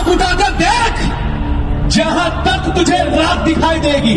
आंख उठाकर देख, जहां तक तुझे रात दिखाई देगी,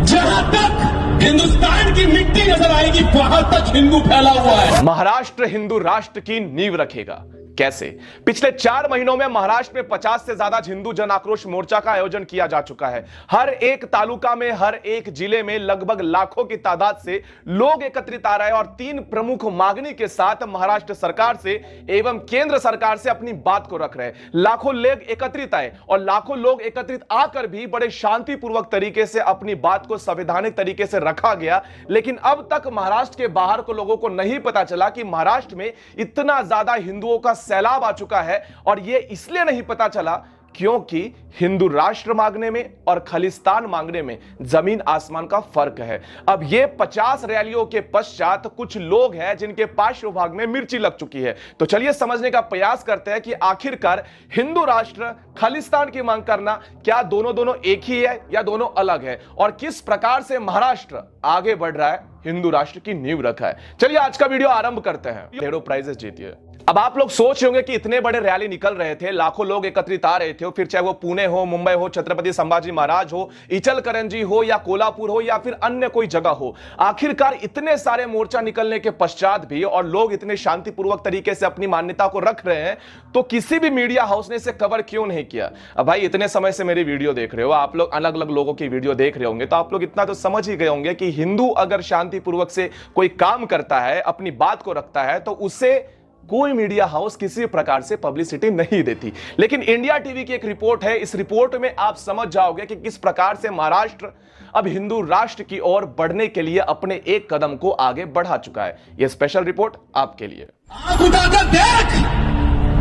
जहां तक हिंदुस्तान की मिट्टी नजर आएगी, वहां तक हिंदू फैला हुआ है। महाराष्ट्र हिंदू राष्ट्र की नींव रखेगा। कैसे? पिछले 4 महीनों में महाराष्ट्र में 50 से ज्यादा हिंदू जन आक्रोश मोर्चा का आयोजन किया जा चुका है। हर एक तालुका में, हर एक जिले में लगभग लाखों की तादाद से लोग एकत्रित आ रहे हैं और 3 प्रमुख मांगनी के साथ महाराष्ट्र सरकार से एवं केंद्र सरकार से अपनी बात को रख रहे हैं। लाखों लोग एकत्रित आए और लाखों लोग एकत्रित आकर भी बड़े शांतिपूर्वक तरीके से अपनी बात को संवैधानिक तरीके से रखा गया। लेकिन अब तक महाराष्ट्र के बाहर को लोगों को नहीं पता चला कि महाराष्ट्र में इतना ज्यादा हिंदुओं का सैलाब आ चुका है। और यह इसलिए नहीं पता चला क्योंकि हिंदू राष्ट्र मांगने में और खालिस्तान मांगने में जमीन आसमान का फर्क है। अब ये 50 रैलियों के पश्चात कुछ लोग हैं जिनके पार्श्व भाग में मिर्ची लग चुकी है। तो चलिए समझने का प्रयास करते हैं कि आखिरकार हिंदू राष्ट्र खालिस्तान की मांग करना क्या दोनों एक ही है या दोनों अलग है, और किस प्रकार से महाराष्ट्र आगे बढ़ रहा है, हिंदू राष्ट्र की नींव रखा है। चलिए आज का वीडियो आरंभ करते हैं। ढेरों प्राइजेस जीतिए। अब आप लोग सोच रहे होंगे कि इतने बड़े रैली निकल रहे थे, लाखों लोग एकत्रित आ रहे थे, फिर चाहे वो पुणे हो, मुंबई हो, छत्रपति संभाजी महाराज हो, इचलकरंजी हो या कोल्हापुर हो या फिर अन्य कोई जगह हो, आखिरकार इतने सारे मोर्चा निकलने के पश्चात भी और लोग इतने शांतिपूर्वक तरीके से अपनी मान्यता को रख रहे हैं, तो किसी भी मीडिया हाउस ने इसे कवर क्यों नहीं किया? अब भाई इतने समय से मेरी वीडियो देख रहे हो, आप लोग अलग अलग लोगों की वीडियो देख रहे होंगे, तो आप लोग इतना तो समझ ही गए होंगे कि हिंदू अगर शांतिपूर्वक से कोई काम करता है, अपनी बात को रखता है, तो उससे कोई मीडिया हाउस किसी प्रकार से पब्लिसिटी नहीं देती। लेकिन इंडिया टीवी की एक रिपोर्ट है, इस रिपोर्ट में आप समझ जाओगे कि किस प्रकार से महाराष्ट्र अब हिंदू राष्ट्र की ओर बढ़ने के लिए अपने एक कदम को आगे बढ़ा चुका है। यह स्पेशल रिपोर्ट आपके लिए। आंख उठाकर देख,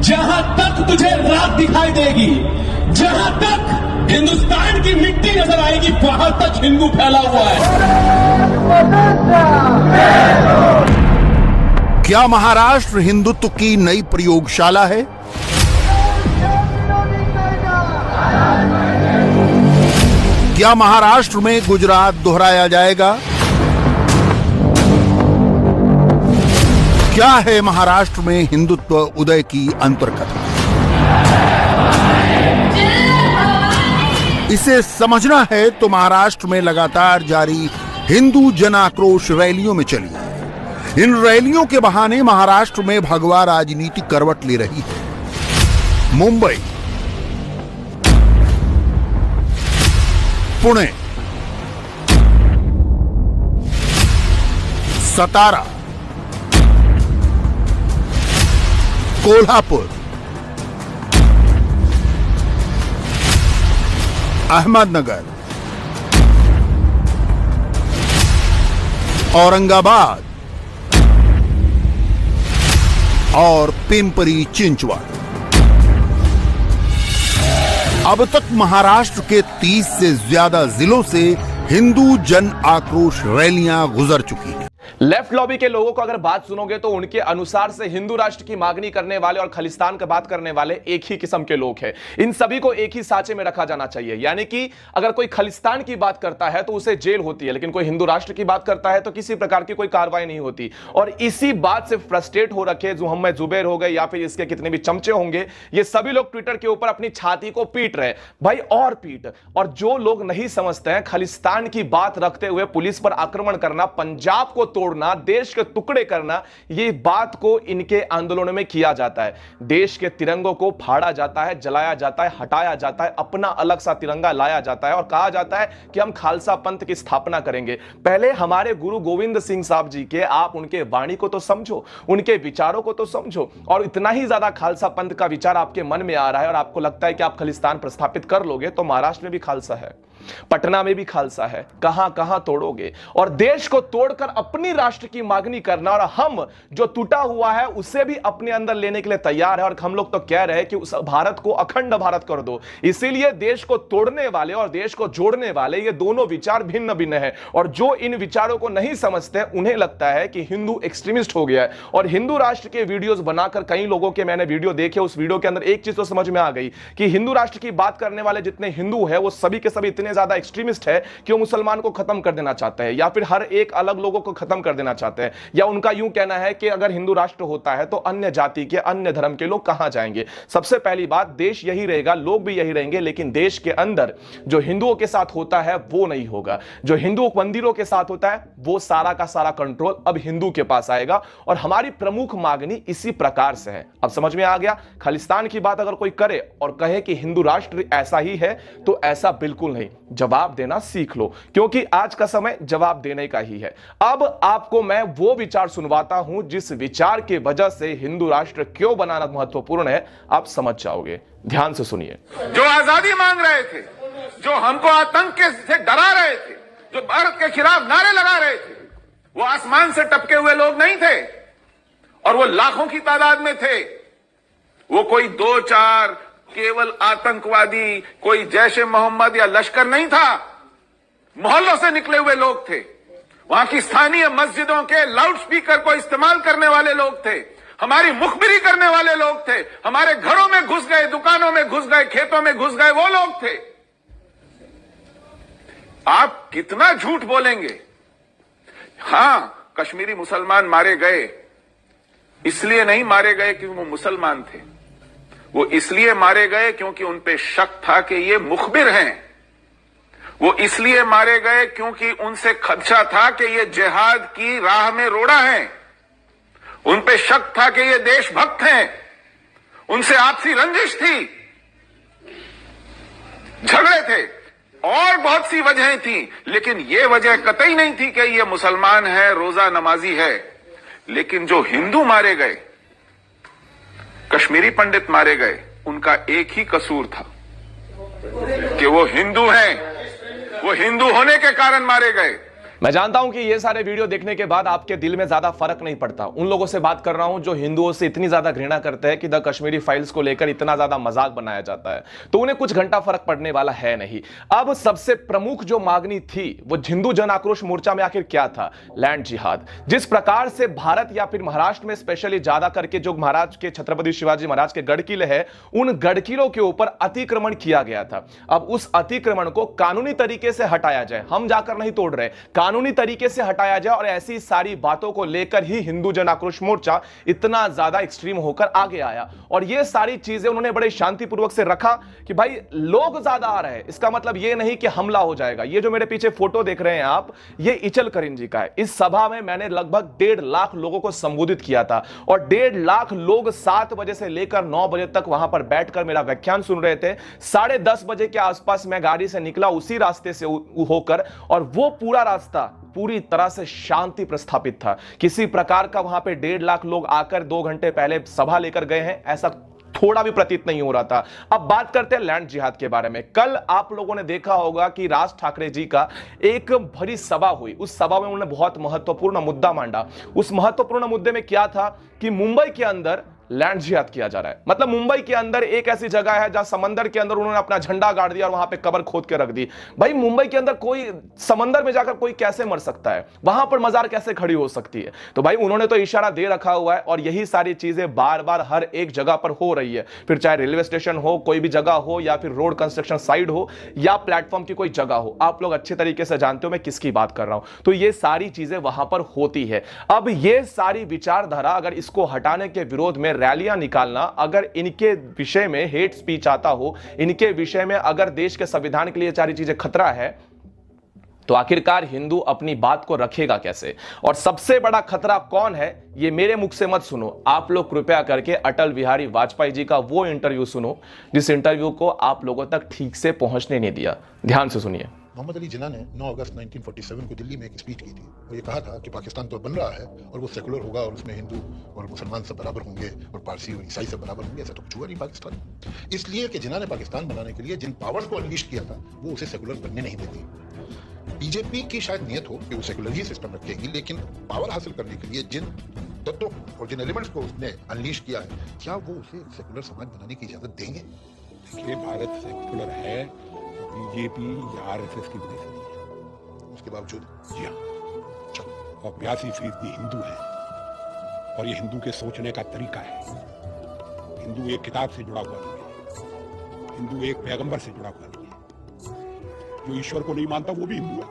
जहां तक तुझे रात दिखाई देगी, जहां तक हिंदुस्तान की मिट्टी नजर आएगी, वहां तक हिंदू फैला हुआ है। क्या महाराष्ट्र हिंदुत्व की नई प्रयोगशाला है? क्या महाराष्ट्र में गुजरात दोहराया जाएगा? क्या है महाराष्ट्र में हिंदुत्व उदय की अंतर्कथा? इसे समझना है तो महाराष्ट्र में लगातार जारी हिंदू जन आक्रोश रैलियों में चलिए। इन रैलियों के बहाने महाराष्ट्र में भगवा राजनीति करवट ले रही है। मुंबई, पुणे, सतारा, कोल्हापुर, अहमदनगर, औरंगाबाद और पिंपरी चिंचवड। अब तक महाराष्ट्र के 30 से ज्यादा जिलों से हिंदू जन आक्रोश रैलियां गुजर चुकी हैं। लेफ्ट लॉबी के लोगों को अगर बात सुनोगे तो उनके अनुसार से हिंदू राष्ट्र की मांगनी करने वाले और खालिस्तान की बात करने वाले एक ही किस्म के लोग हैं। इन सभी को एक ही सांचे में रखा जाना चाहिए। यानी कि अगर कोई खालिस्तान की बात करता है तो उसे जेल होती है, लेकिन कोई हिंदू राष्ट्र की बात करता है तो किसी प्रकार की कोई कार्रवाई नहीं होती। और इसी बात से फ्रस्ट्रेट हो रखे मोहम्मद जुबैर हो गए या फिर इसके कितने भी चमचे होंगे, ये सभी लोग ट्विटर के ऊपर अपनी छाती को पीट रहे भाई, और पीट। और जो लोग नहीं समझते हैं, खालिस्तान की बात रखते हुए पुलिस पर आक्रमण करना, पंजाब को तोड़ना, देश के टुकड़े करना, ये बात को इनके आंदोलनों में किया जाता है। देश के तिरंगों को फाड़ा जाता है, जलाया जाता है, हटाया जाता है, अपना अलग सा तिरंगा लाया जाता है और कहा जाता है कि हम खालसा पंथ की स्थापना करेंगे। पहले हमारे गुरु गोविंद सिंह साहब जी के, आप उनके वाणी को तो समझो, उनके विचारों को तो समझो। और इतना ही ज्यादा खालसा पंथ का विचार आपके मन में आ रहा है और आपको लगता है कि आप खालिस्तान प्रस्थापित कर लोगे, तो महाराष्ट्र में भी खालसा है, पटना में भी खालसा है, कहां कहां तोड़ोगे? और देश को तोड़कर अपनी राष्ट्र की मांगनी करना, और हम जो टूटा हुआ है उसे भी अपने अंदर लेने के लिए तैयार है। और हम लोग तो कह रहे हैं कि उस भारत को अखंड भारत कर दो। इसीलिए देश को तोड़ने वाले और देश को जोड़ने वाले ये दोनों विचार भिन्न भिन्न है। और जो इन विचारों को नहीं समझते उन्हें लगता है कि हिंदू एक्सट्रीमिस्ट हो गया है। और हिंदू राष्ट्र के वीडियोस बनाकर कई लोगों के मैंने वीडियो देखे, उस वीडियो के अंदर एक चीज तो समझ में आ गई कि हिंदू राष्ट्र की बात करने वाले जितने हिंदू है वो सभी के सभी इतने इतने ज्यादा एक्सट्रीमिस्ट है कि वो मुसलमान को खत्म कर देना चाहते हैं, या फिर हर एक अलग लोगों को खत्म कर देना चाहते हैं, या उनका यूं कहना है कि अगर हिंदू राष्ट्र होता है तो अन्य जाति के, अन्य धर्म के लोग कहां जाएंगे। सबसे पहली बात, देश यही रहेगा, लोग भी यही रहेंगे, लेकिन देश के अंदर जो हिंदुओं के साथ होता है वो नहीं होगा। जो हिंदू मंदिरों के साथ होता है वो सारा का सारा कंट्रोल अब हिंदू के पास आएगा, और हमारी प्रमुख मांगनी इसी प्रकार से है। अब समझ में आ गया। खालिस्तान की बात अगर कोई करे और कहे कि हिंदू राष्ट्र ऐसा ही है, तो ऐसा बिल्कुल नहीं। जवाब देना सीख लो, क्योंकि आज का समय जवाब देने का ही है। अब आपको मैं वो विचार सुनवाता हूं जिस विचार के वजह से हिंदू राष्ट्र क्यों बनाना महत्वपूर्ण है, आप समझ जाओगे। ध्यान से सुनिए। जो आजादी मांग रहे थे, जो हमको आतंक से डरा रहे थे, जो भारत के खिलाफ नारे लगा रहे थे, वो आसमान से टपके हुए लोग नहीं थे, और वो लाखों की तादाद में थे। वो कोई दो चार केवल आतंकवादी, कोई जैश ए मोहम्मद या लश्कर नहीं था, मोहल्लों से निकले हुए लोग थे। वहां की स्थानीय मस्जिदों के लाउडस्पीकर को इस्तेमाल करने वाले लोग थे, हमारी मुखबिरी करने वाले लोग थे, हमारे घरों में घुस गए, दुकानों में घुस गए, खेतों में घुस गए, वो लोग थे। आप कितना झूठ बोलेंगे। हां, कश्मीरी मुसलमान मारे गए, इसलिए नहीं मारे गए कि वो मुसलमान थे, वो इसलिए मारे गए क्योंकि उन पे शक था कि ये मुखबिर हैं। वो इसलिए मारे गए क्योंकि उनसे खदशा था कि ये जिहाद की राह में रोड़ा है। उन पे शक था कि ये देशभक्त हैं, उनसे आपसी रंजिश थी, झगड़े थे, और बहुत सी वजहें थी, लेकिन ये वजह कतई नहीं थी कि ये मुसलमान है, रोजा नमाजी है। लेकिन जो हिंदू मारे गए, कश्मीरी पंडित मारे गए, उनका एक ही कसूर था कि वो हिंदू हैं, वो हिंदू होने के कारण मारे गए। मैं जानता हूं कि ये सारे वीडियो देखने के बाद आपके दिल में ज्यादा फर्क नहीं पड़ता। उन लोगों से बात कर रहा हूं जो हिंदुओं से इतनी ज्यादा घृणा करते हैं कि द कश्मीरी फाइल्स को लेकर इतना ज्यादा मजाक बनाया जाता है, तो उन्हें कुछ घंटा फर्क पड़ने वाला है नहीं। अब सबसे प्रमुख जो मांगनी थी वो हिंदू जन आक्रोश मोर्चा में आखिर क्या था? लैंड जिहाद। जिस प्रकार से भारत या फिर महाराष्ट्र में स्पेशली ज्यादा करके जो महाराज के छत्रपति शिवाजी महाराज के गढ़ किले है, उन गढ़ किलों के ऊपर अतिक्रमण किया गया था। अब उस अतिक्रमण को कानूनी तरीके से हटाया जाए, हम जाकर नहीं तोड़ रहे, कानूनी तरीके से हटाया जाए, और ऐसी सारी बातों को लेकर ही हिंदू जन आक्रोश मोर्चा इतना ज्यादा एक्सट्रीम होकर आगे आया। और ये सारी चीजें उन्होंने बड़े शांतिपूर्वक से रखा कि भाई लोग ज्यादा आ रहे हैं, इसका मतलब ये नहीं कि हमला हो जाएगा। ये जो मेरे पीछे फोटो देख रहे हैं आप, ये इचल करिंजी का है। इस सभा में मैंने लगभग 1.5 लाख लोगों को संबोधित किया था, और 1.5 लाख लोग 7 बजे से लेकर 9 बजे तक वहां पर बैठकर मेरा व्याख्यान सुन रहे थे। 10:30 बजे के आसपास मैं गाड़ी से निकला उसी रास्ते से होकर, और वो पूरा रास्ता पूरी तरह से शांति प्रस्थापित था। किसी प्रकार का वहां पे 1.5 लाख लोग आकर 2 घंटे पहले सभा लेकर गए हैं, ऐसा थोड़ा भी प्रतीत नहीं हो रहा था। अब बात करते हैं लैंड जिहाद के बारे में। कल आप लोगों ने देखा होगा कि राज ठाकरे जी का एक भरी सभा हुई। उस सभा में उन्होंने बहुत महत्वपूर्ण मुद्दा मांडा। उस महत्वपूर्ण मुद्दे में क्या था कि मुंबई के अंदर लैंड जिहाद किया जा रहा है। मतलब मुंबई के अंदर एक ऐसी जगह है जहां समंदर के अंदर उन्होंने अपना झंडा गाड़ दिया और वहां पे कब्र खोद के रख दी। भाई मुंबई के अंदर कोई समंदर में जाकर कोई कैसे मर सकता है, वहां पर मजार कैसे खड़ी हो सकती है? तो भाई उन्होंने तो इशारा दे रखा हुआ है, और यही सारी चीजें बार बार हर एक जगह पर हो रही है। फिर चाहे रेलवे स्टेशन हो, कोई भी जगह हो, या फिर रोड कंस्ट्रक्शन साइड हो, या प्लेटफॉर्म की कोई जगह हो, आप लोग अच्छे तरीके से जानते हो मैं किसकी बात कर रहा हूं। तो ये सारी चीजें वहां पर होती है। अब ये सारी विचारधारा अगर इसको हटाने के विरोध में रैलियां निकालना, अगर इनके विषय में हेट स्पीच आता हो, इनके विषय में अगर देश के संविधान के लिए सारी चीजें खतरा है, तो आखिरकार हिंदू अपनी बात को रखेगा कैसे? और सबसे बड़ा खतरा कौन है, ये मेरे मुख से मत सुनो। आप लोग कृपया करके अटल बिहारी वाजपेयी जी का वो इंटरव्यू सुनो जिस इंटरव्यू को आप लोगों तक ठीक से पहुंचने नहीं दिया। ध्यान से सुनिए। मोहम्मद अली जिन्ना ने 9 अगस्त 1947 को दिल्ली में एक स्पीच की थी। वो ये कहा था कि पाकिस्तान तो बन रहा है और वो सेकुलर होगा और उसमें हिंदू और मुसलमान सब बराबर होंगे और पारसी और ईसाई सब बराबर होंगे। ऐसा तो कुछ हुआ नहीं पाकिस्तान। इसलिए कि जिन्ना ने पाकिस्तान बनाने के लिए जिन पावर्स को अनलीश किया था वो उसे सेकुलर बनने नहीं देती। बीजेपी की शायद नियत हो कि वो सेकुलर ही सिस्टम रखेगी, लेकिन पावर हासिल करने के लिए जिन तत्वों और जिन एलिमेंट्स को उसने अनलीश किया है, क्या वो उसे सेकुलर समाज बनाने की इजाजत देंगे? देखिए, भारत सेकुलर है बीजेपी या आरएसएस की वजह से नहीं है, उसके बावजूद जी हाँ, और 82% हिंदू है, और ये हिंदू के सोचने का तरीका है। हिंदू एक किताब से जुड़ा हुआ नहीं है, हिंदू एक पैगंबर से जुड़ा हुआ नहीं है। जो ईश्वर को नहीं मानता वो भी हिंदू है,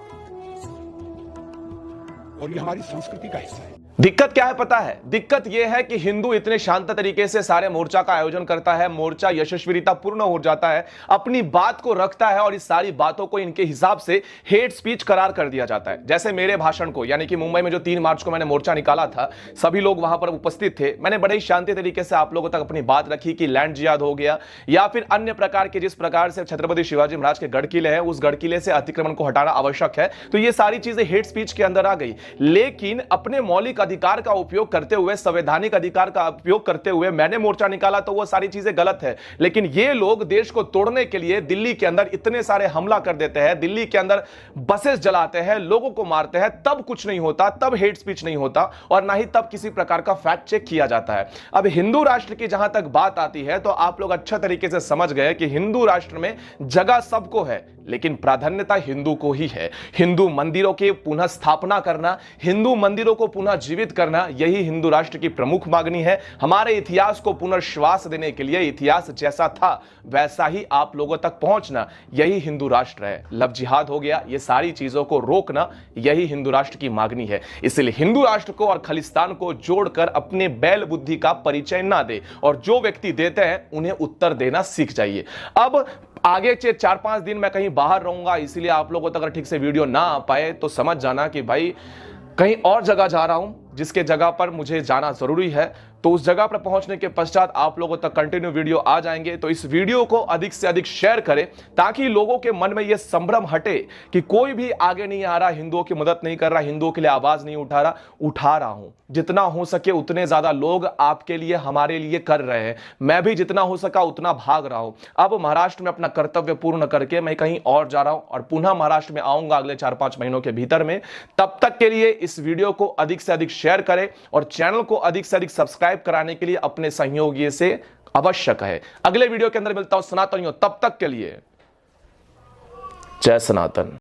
और ये हमारी संस्कृति का हिस्सा है। दिक्कत क्या है पता है? दिक्कत यह है कि हिंदू इतने शांत तरीके से सारे मोर्चा का आयोजन करता है, मोर्चा यशस्वीता पूर्ण हो जाता है, अपनी बात को रखता है और इस सारी बातों को इनके हिसाब से हेट स्पीच करार कर दिया जाता है। जैसे मेरे भाषण को, यानी कि मुंबई में जो 3 मार्च को मैंने मोर्चा निकाला था, सभी लोग वहां पर उपस्थित थे। मैंने बड़े ही शांति तरीके से आप लोगों तक अपनी बात रखी कि लैंड जिहाद हो गया या फिर अन्य प्रकार के जिस प्रकार से छत्रपति शिवाजी महाराज के गढ़ किले हैं, उस गढ़ किले से अतिक्रमण को हटाना आवश्यक है। तो ये सारी चीजें हेट स्पीच के अंदर आ गई। लेकिन अपने मौलिक अधिकार का उपयोग करते हुए, संवैधानिक अधिकार का उपयोग करते हुए मैंने मोर्चा निकाला, तो वो सारी चीजें गलत है। लेकिन ये लोग देश को तोड़ने के लिए दिल्ली के अंदर इतने सारे हमला कर देते हैं, दिल्ली के अंदर बसेस जलाते हैं, लोगों को मारते हैं, तब कुछ नहीं होता, तब हेट स्पीच नहीं होता और ना ही तब किसी प्रकार का फैक्ट चेक किया जाता है। अब हिंदू राष्ट्र की जहां तक बात आती है तो आप लोग अच्छा तरीके से समझ गए कि हिंदू राष्ट्र में जगह सबको है, लेकिन प्राधान्यता हिंदू को ही है। हिंदू मंदिरों की पुनः स्थापना करना, हिंदू मंदिरों को पुनः जीवित करना, यही हिंदू राष्ट्र की प्रमुख मांगनी है। हमारे इतिहास को पुनर्श्वास देने के लिए इतिहास जैसा था वैसा ही आप लोगों तक पहुंचना, यही हिंदू राष्ट्र है। लव जिहाद हो गया, ये सारी चीजों को रोकना, यही हिंदू राष्ट्र की मांगनी है। इसलिए हिंदू राष्ट्र को और खालिस्तान को जोड़कर अपने बैल बुद्धि का परिचय ना दे, और जो व्यक्ति देते हैं उन्हें उत्तर देना सीख जाइए। अब आगे 4-5 दिन मैं कहीं बाहर रहूंगा, इसीलिए आप लोगों तक अगर ठीक से वीडियो ना आ पाए तो समझ जाना कि भाई कहीं और जगह जा रहा हूं, जिसके जगह पर मुझे जाना जरूरी है। तो उस जगह पर पहुंचने के पश्चात आप लोगों तक कंटिन्यू वीडियो आ जाएंगे। तो इस वीडियो को अधिक से अधिक शेयर करें ताकि लोगों के मन में यह संभ्रम हटे कि कोई भी आगे नहीं आ रहा, हिंदुओं की मदद नहीं कर रहा, हिंदुओं के लिए आवाज नहीं उठा रहा हूं। जितना हो सके उतने ज्यादा लोग आपके लिए, हमारे लिए कर रहे हैं। मैं भी जितना हो सका उतना भाग रहा हूं। अब महाराष्ट्र में अपना कर्तव्य पूर्ण करके मैं कहीं और जा रहा हूं और पुनः महाराष्ट्र में आऊंगा अगले 4-5 महीनों के भीतर में। तब तक के लिए इस वीडियो को अधिक से अधिक शेयर करें और चैनल को अधिक से अधिक सब्सक्राइब कराने के लिए अपने सहयोगी से अवश्य कहें। अगले वीडियो के अंदर मिलता हूं सनातनियों, तब तक के लिए जय सनातन।